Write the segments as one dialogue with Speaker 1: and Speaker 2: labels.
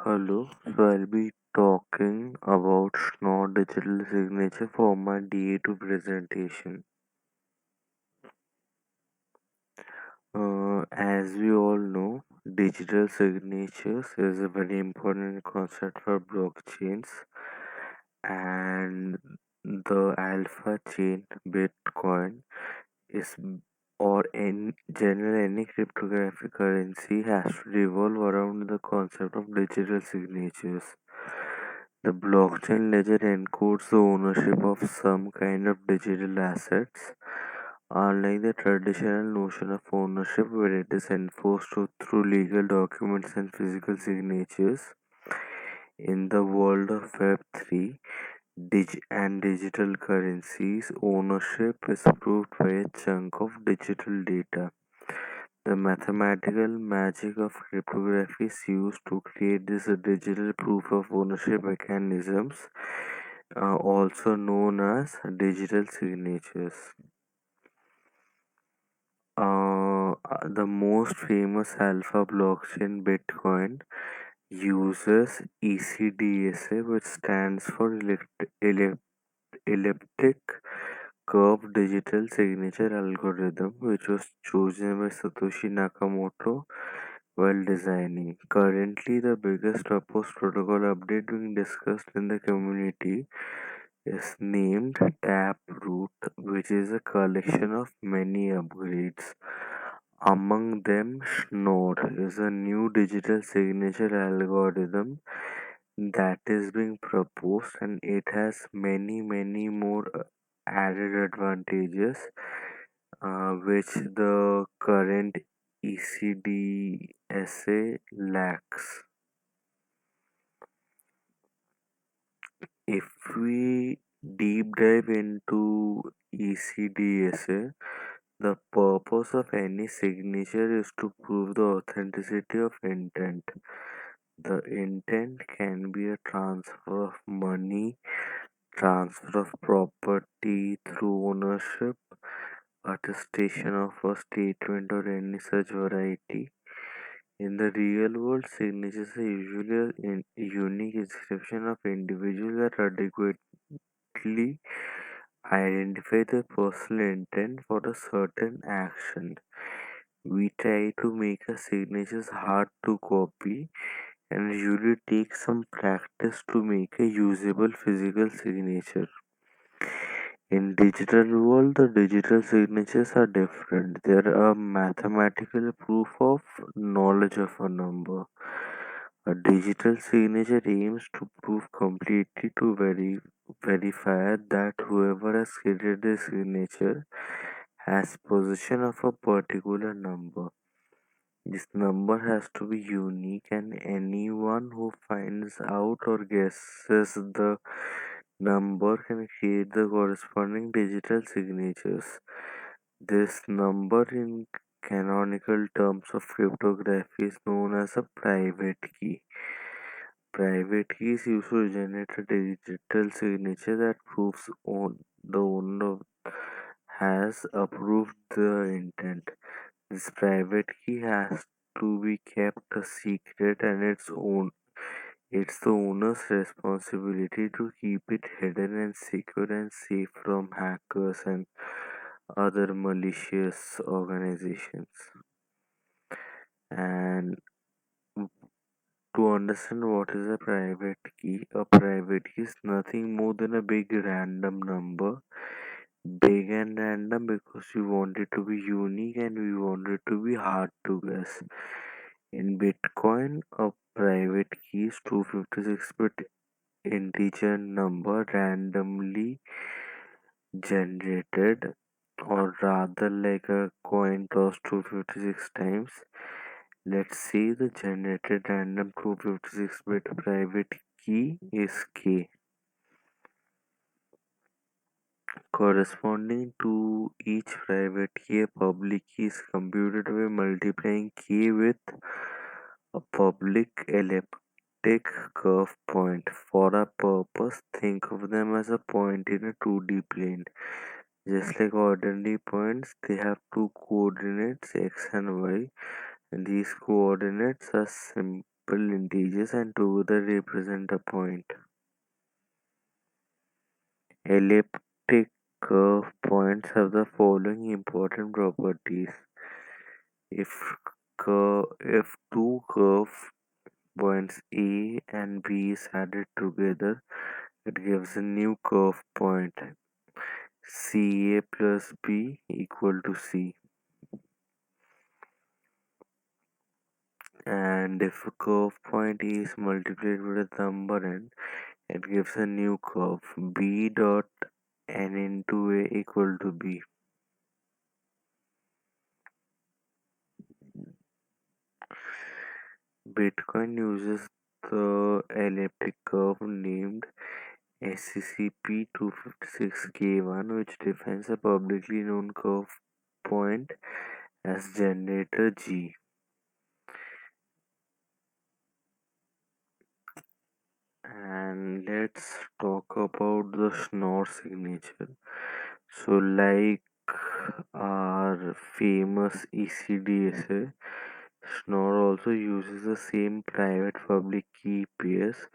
Speaker 1: Hello, so I'll be talking about Schnorr digital signature for my DA2 presentation. As we all know, digital signatures is a very important concept for blockchains, and the alpha chain Bitcoin is or in general any cryptographic currency has to revolve around the concept of digital signatures. The blockchain ledger encodes the ownership of some kind of digital assets, unlike the traditional notion of ownership where it is enforced through legal documents and physical signatures. In the world of Web3 and digital currencies, ownership is proved by a chunk of digital data. The mathematical magic of cryptography is used to create this digital proof of ownership mechanisms, also known as digital signatures. The most famous alpha blockchain, Bitcoin, uses ECDSA, which stands for elliptic curve digital signature algorithm, which was chosen by Satoshi Nakamoto while designing. Currently, the biggest proposed protocol update being discussed in the community is named Taproot, which is a collection of many upgrades. Among them, Schnorr is a new digital signature algorithm that is being proposed, and it has many more added advantages which the current ECDSA lacks. If we deep dive into ECDSA, the purpose of any signature is to prove the authenticity of intent. The intent can be a transfer of money, transfer of property through ownership, attestation of a statement, or any such variety. In the real world, signatures are usually a unique inscription of individuals that adequately identify the personal intent for a certain action. We try to make our signatures hard to copy and usually take some practice to make a usable physical signature. In digital world, the digital signatures are different. They're a mathematical proof of knowledge of a number. A digital signature aims to prove completely to verify that whoever has created the signature has possession of a particular number. This number has to be unique, and anyone who finds out or guesses the number can create the corresponding digital signatures. This number in canonical terms of cryptography is known as a private key. Private key is used to generate a digital signature that proves the owner has approved the intent. This private key has to be kept a secret, and it's the owner's responsibility to keep it hidden and secure and safe from hackers and other malicious organizations. And to understand what is a private key is nothing more than a big random number. Big and random because we want it to be unique and we want it to be hard to guess. In Bitcoin, a private key is 256-bit integer number randomly generated, or rather like a coin tossed 256 times. Let's say the generated random 256-bit private key is K. Corresponding to each private key, a public key is computed by multiplying K with a public elliptic curve point. For our purpose, think of them as a point in a 2D plane. Just like ordinary points, they have two coordinates x and y, and these coordinates are multiple integers and together represent a point. Elliptic curve points have the following important properties. If two curve points A and B is added together, it gives a new curve point. CA plus B equal to C. And if a curve point A is multiplied with a number n, it gives a new curve. B dot n into A equal to B. Bitcoin uses the elliptic curve named SCP-256K1, which defines a publicly known curve point as generator G. And let's talk about the Schnorr signature. So, like our famous ECDSA, Schnorr also uses the same private public key pairs.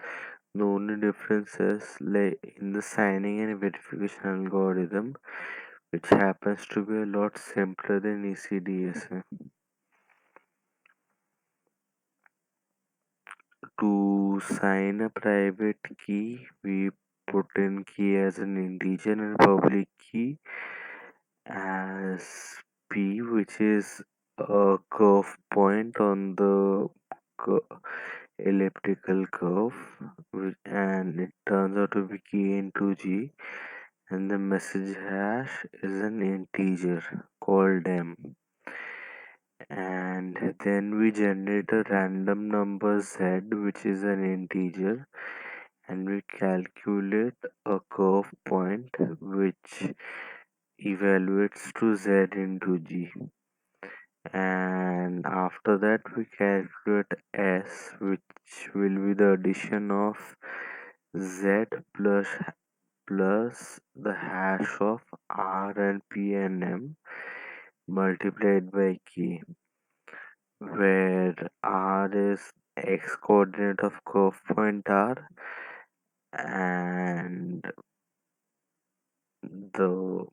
Speaker 1: The only difference is like in the signing and verification algorithm, which happens to be a lot simpler than ECDSA. To sign a private key, we put in key as an integer and public key as P, which is a curve point on the elliptical curve, and it turns out to be key into G, and the message hash is an integer called M. And then we generate a random number Z, which is an integer, and we calculate a curve point which evaluates to Z into G. And after that we calculate S, which will be the addition of Z plus the hash of R and P and M multiplied by K, where R is x coordinate of curve point R and the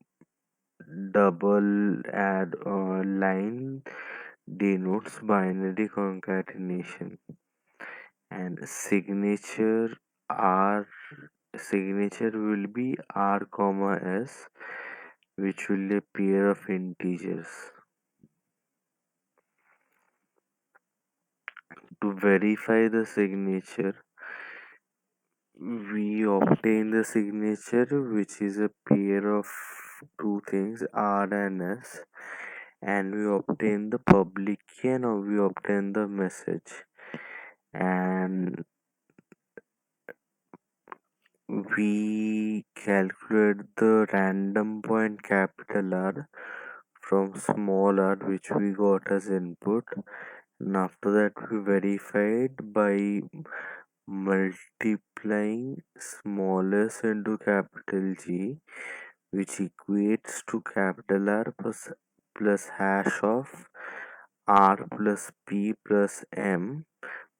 Speaker 1: double add line denotes binary concatenation, and R signature will be R comma S, which will be a pair of integers. To verify the signature, we obtain the signature, which is a pair of two things, R and S, and we obtain the public key and we obtain the message. And we calculate the random point capital R from small r, which we got as input, and after that we verified by multiplying smallest into capital G, which equates to capital R plus hash of R plus P plus M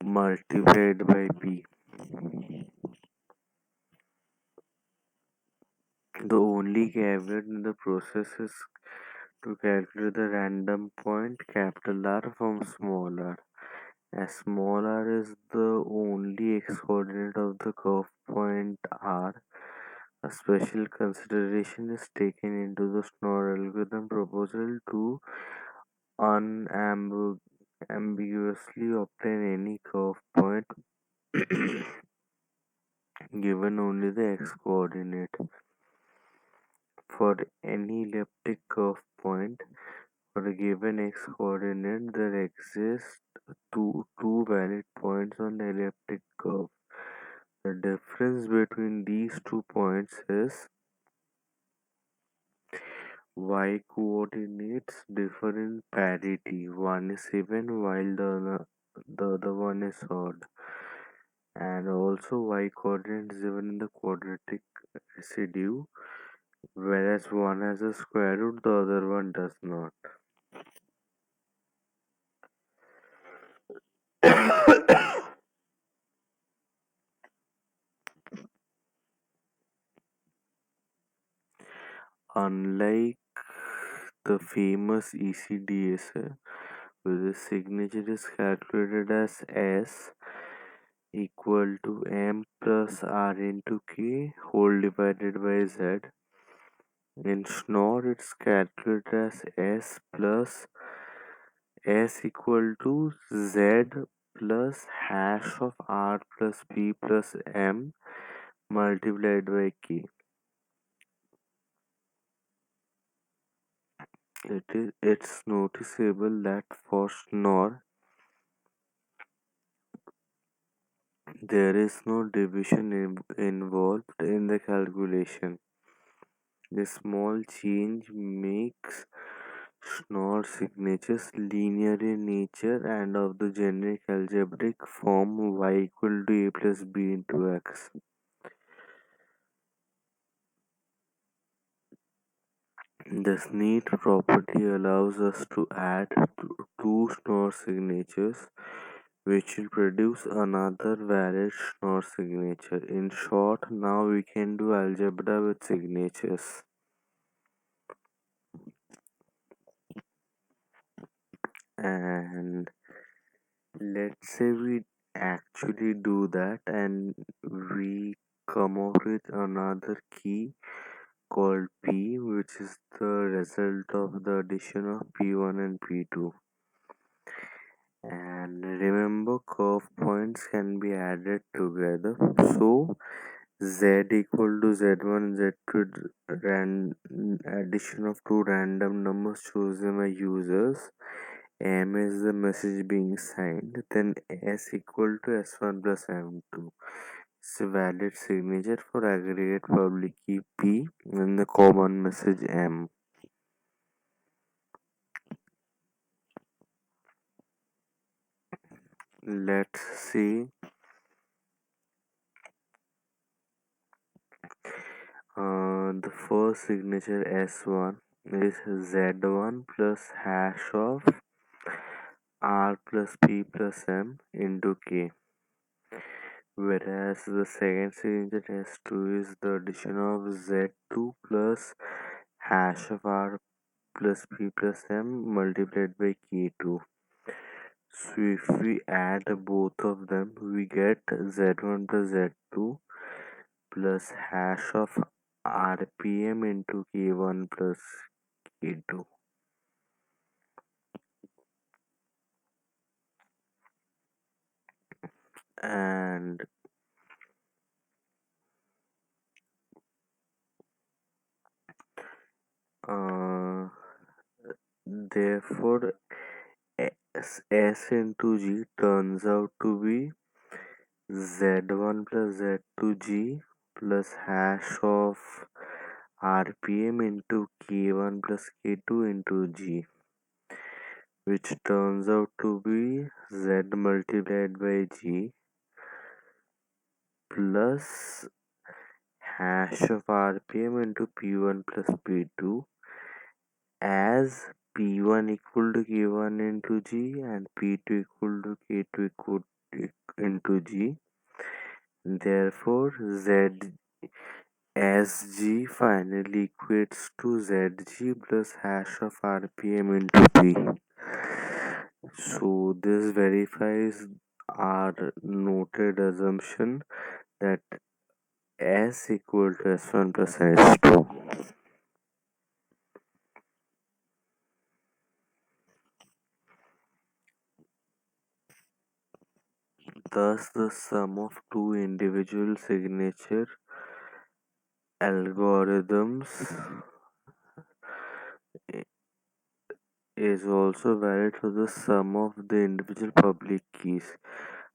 Speaker 1: multiplied by P. The only caveat in the process is to calculate the random point capital R from small r, as small r is the only x-coordinate of the curve point R. A special consideration is taken into the Schnorr algorithm proposal to unambiguously obtain any curve point given only the x-coordinate. For any elliptic curve point, for a given x-coordinate, there exist two valid points on the elliptic curve. The difference between these 2 points is y-coordinates differ in parity. One is even while the other one is odd. And also y-coordinate is given in the quadratic residue, whereas one has a square root, the other one does not. famous ECDSA, where the signature is calculated as S equal to M plus R into K whole divided by Z. In Schnorr, it's calculated as S plus S equal to Z plus hash of R plus P plus M multiplied by K. It's noticeable that for Schnorr there is no division involved in the calculation. The small change makes Schnorr signatures linear in nature and of the generic algebraic form y equal to a plus b into x. This neat property allows us to add two Schnorr signatures, which will produce another valid Schnorr signature. In short, now we can do algebra with signatures. And let's say we actually do that and we come up with another key called P, which is the result of the addition of P1 and P2. And remember, curve points can be added together. So Z equal to Z1, Z2 addition of two random numbers chosen by users. M is the message being signed. Then S equal to S1 plus M2. It's a valid signature for aggregate public key P and the common message M. Let's see. The first signature S1 is Z1 plus hash of R plus P plus M into K. Whereas the second signature S2 is the addition of Z2 plus hash of R plus P plus M multiplied by K2. So if we add both of them, we get Z1 plus Z2 plus hash of RPM into K1 plus K2. And uh, therefore S into G turns out to be Z1 plus Z2G plus hash of RPM into K1 plus K2 into G, which turns out to be Z multiplied by G plus hash of RPM into P1 plus P2, as P1 equal to K1 into G and P2 equal to K2 equal into G. Therefore, Z as G finally equates to ZG plus hash of RPM into P. So this verifies our noted assumption that S equal to S1 plus S2. Thus, the sum of two individual signature algorithms is also valid for the sum of the individual public keys.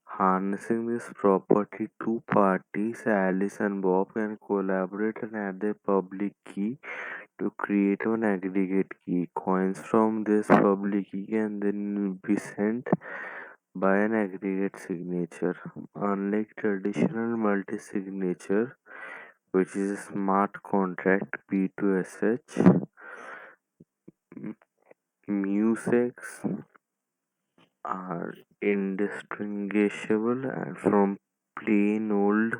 Speaker 1: Harnessing this property, two parties, Alice and Bob, can collaborate and add their public key to create an aggregate key. Coins from this public key can then be sent by an aggregate signature. Unlike traditional multi-signature, which is a smart contract P2SH, MUSEX are indistinguishable from plain old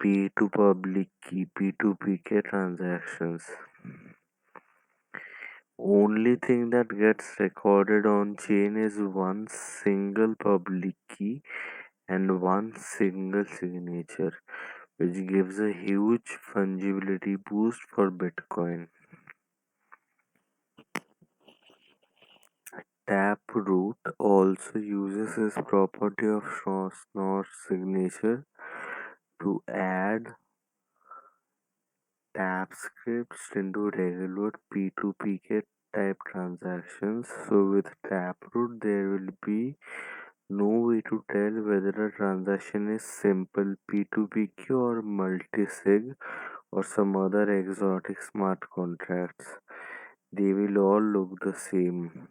Speaker 1: P2 public key P2PK transactions. Only thing that gets recorded on chain is one single public key and one single signature, which gives a huge fungibility boost for Bitcoin. Taproot also uses this property of Schnorr signature to add tap scripts into regular P2PK type transactions. So with Taproot, there will be no way to tell whether a transaction is simple P2PK or multisig or some other exotic smart contracts. They will all look the same.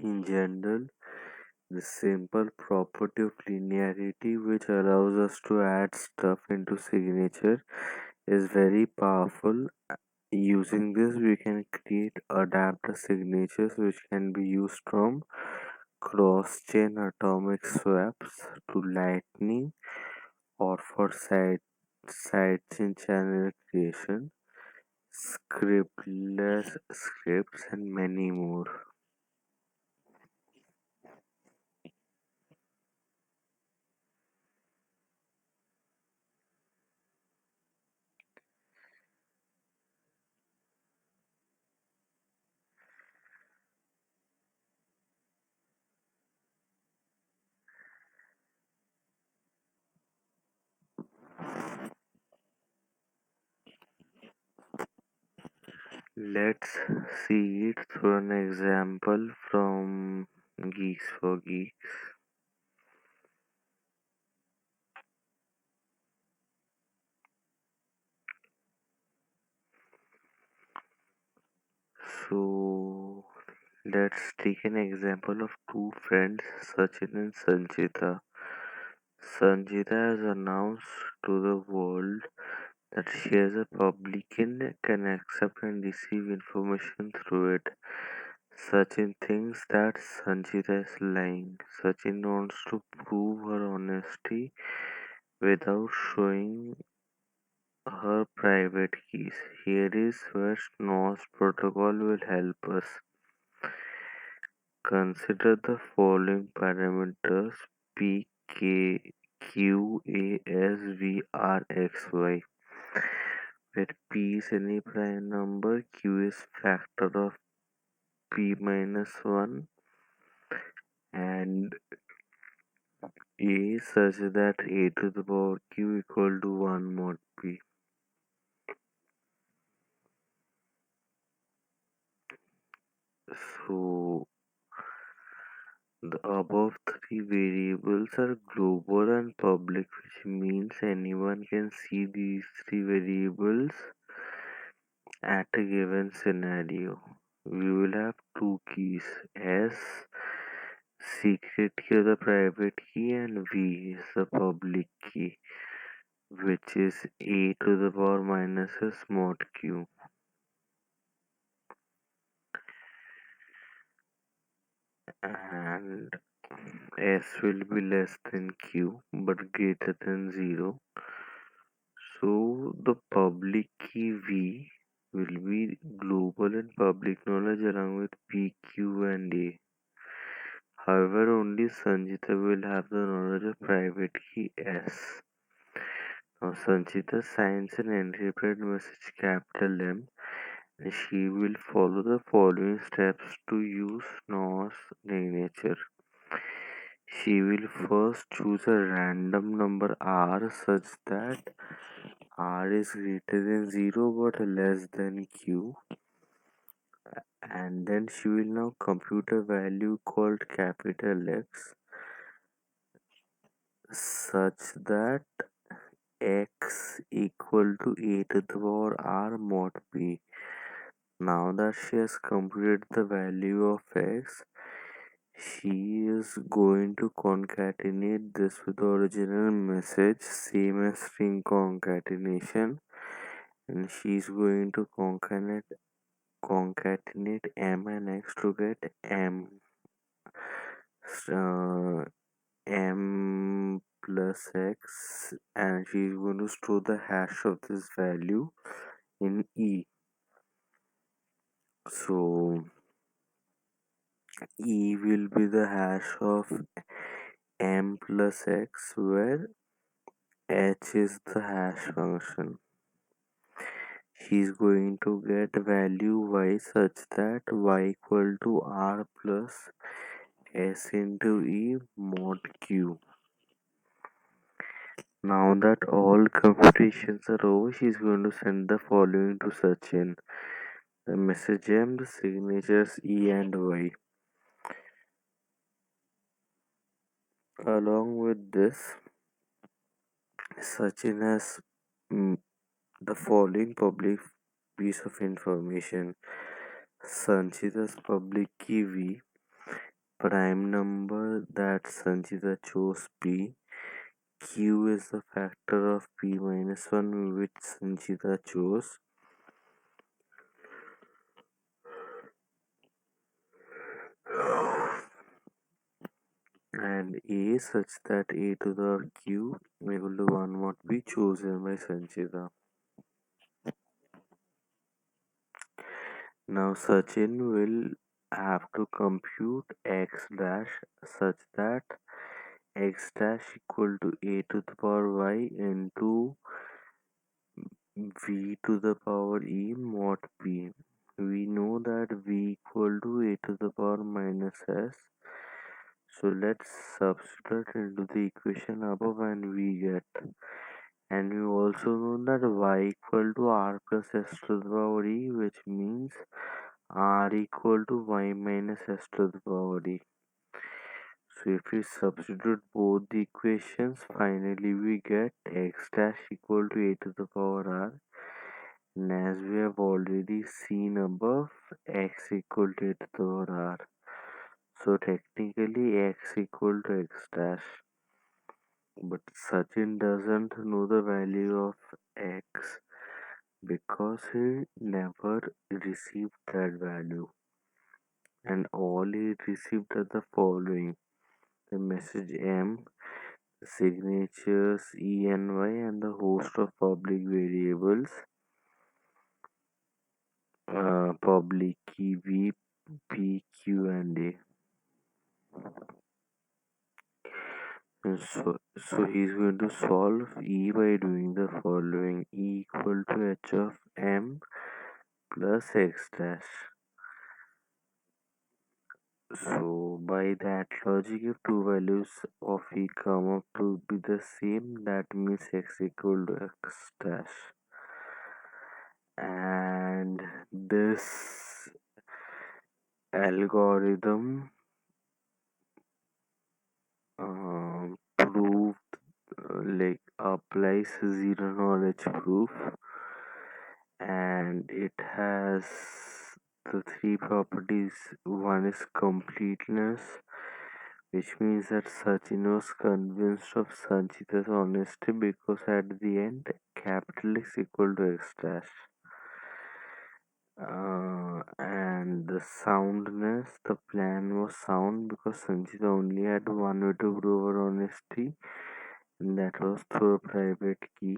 Speaker 1: In general, the simple property of linearity, which allows us to add stuff into signature, is very powerful. Using this, we can create adapter signatures which can be used from cross-chain atomic swaps to lightning or for sidechain channel creation, scriptless scripts, and many more. Let's see it through an example from Geeks for Geeks. So let's take an example of two friends, Sachin and Sanchita. Sanchita has announced to the world that she has a publican can accept and receive information through it. Sachin thinks that Sanchita is lying. Sachin wants to prove her honesty without showing her private keys. Here is where Schnorr's protocol will help us. Consider the following parameters P, K, Q, A, S, V, R, X, Y, where P is any prime number, Q is factor of P minus 1, and A such that A to the power Q equal to 1 mod P. So the above three variables are global and public, which means anyone can see these three variables at a given scenario. We will have two keys, S secret key or the private key, and V is the public key, which is A to the power minus S mod Q. And S will be less than Q but greater than 0. So the public key V will be global and public knowledge along with P, Q, and A. However, only Sanjita will have the knowledge of private key S. Now, Sanjita signs an encrypted message capital M, and she will follow the following steps to use Schnorr's signature. She will first choose a random number R such that R is greater than 0 but less than Q, and then she will now compute a value called capital X such that X equal to A to the power R mod P. Now that she has computed the value of X, she is going to concatenate this with the original message, same as string concatenation, and she is going to concatenate M and X to get uh, M plus X, and she is going to store the hash of this value in E. So E will be the hash of m plus x, where h is the hash function. He's going to get value y such that y equal to r plus s into E mod q. Now that all computations are over, she's going to send the following to Sachin. The message M, the signatures E and Y. Along with this, Sachin has mm, the following public piece of information. Sanchita's public key V, prime number that Sanchita chose P, Q is the factor of P minus 1 which Sanchita chose, and A such that A to the Q equal to 1 what be chosen by Sanchita. Now Sachin will have to compute x dash such that x dash equal to a to the power y into v to the power e mod p. We know that v equal to a to the power minus s. So let's substitute into the equation above and we get. And we also know that y equal to r plus s to the power e, which means r equal to y minus s to the power e. So if we substitute both the equations, finally we get x dash equal to a to the power r. And as we have already seen above, x equal to a to the power r. So technically x equal to x dash. But Sachin doesn't know the value of x because he never received that value. And all he received are the following: the message M, the signatures E and Y, and the host of public variables, public key V, P, Q, and A. So he's going to solve E by doing the following: E equal to H of M plus X dash. So by that logic, if two values of E come up to be the same, that means X equal to X dash. And this algorithm proved like applies zero knowledge proof, and it has the three properties. One is completeness, which means that Sachin was convinced of Sanchita's honesty because at the end capital X equal to X dash. And the soundness, the plan was sound because Sanchita only had one way to prove her honesty, and that was through a private key.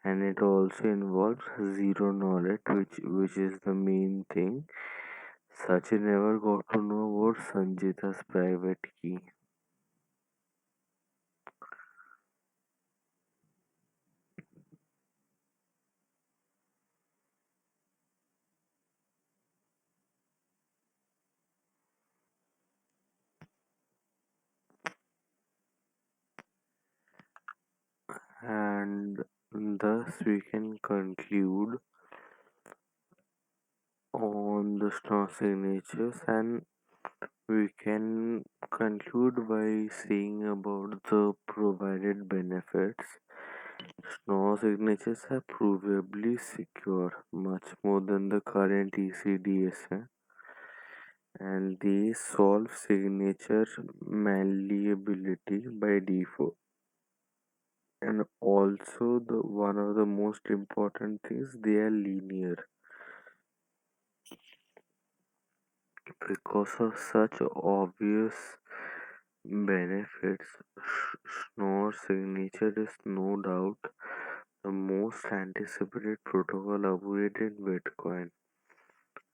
Speaker 1: And it also involves zero knowledge, which is the main thing. Sachin never got to know about Sanjita's private key. And thus we can conclude on the Schnorr signatures, and we can conclude by saying about the provided benefits. Schnorr signatures are provably secure, much more than the current ECDSA, and they solve signature malleability by default. And also, the one of the most important things, they are linear. Because of such obvious benefits, Schnorr signature is no doubt the most anticipated protocol upgrade in Bitcoin.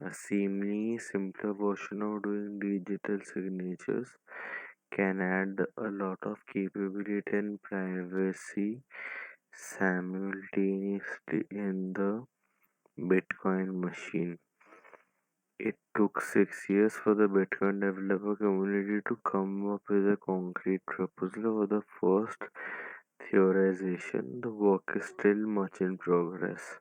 Speaker 1: A seemingly simpler version of doing digital signatures can add a lot of capability and privacy simultaneously in the Bitcoin machine. It took 6 years for the Bitcoin developer community to come up with a concrete proposal for the first theorization. The work is still much in progress.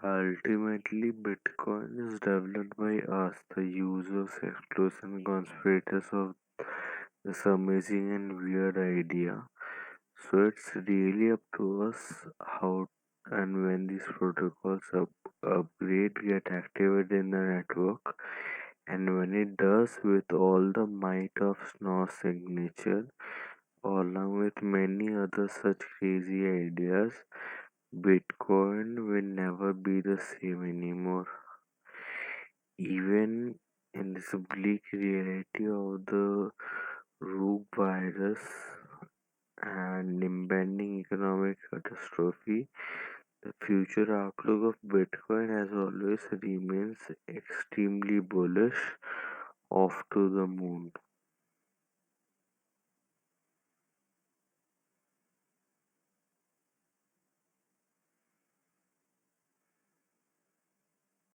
Speaker 1: Ultimately, Bitcoin is developed by us, the users, explorers, and conspirators of this amazing and weird idea. So it's really up to us how and when these protocols upgrade get activated in the network, and when it does with all the might of Schnorr signature, along with many other such crazy ideas, Bitcoin will never be the same anymore. Even in this bleak reality of the rogue virus and impending economic catastrophe, the future outlook of Bitcoin as always remains extremely bullish, off to the moon.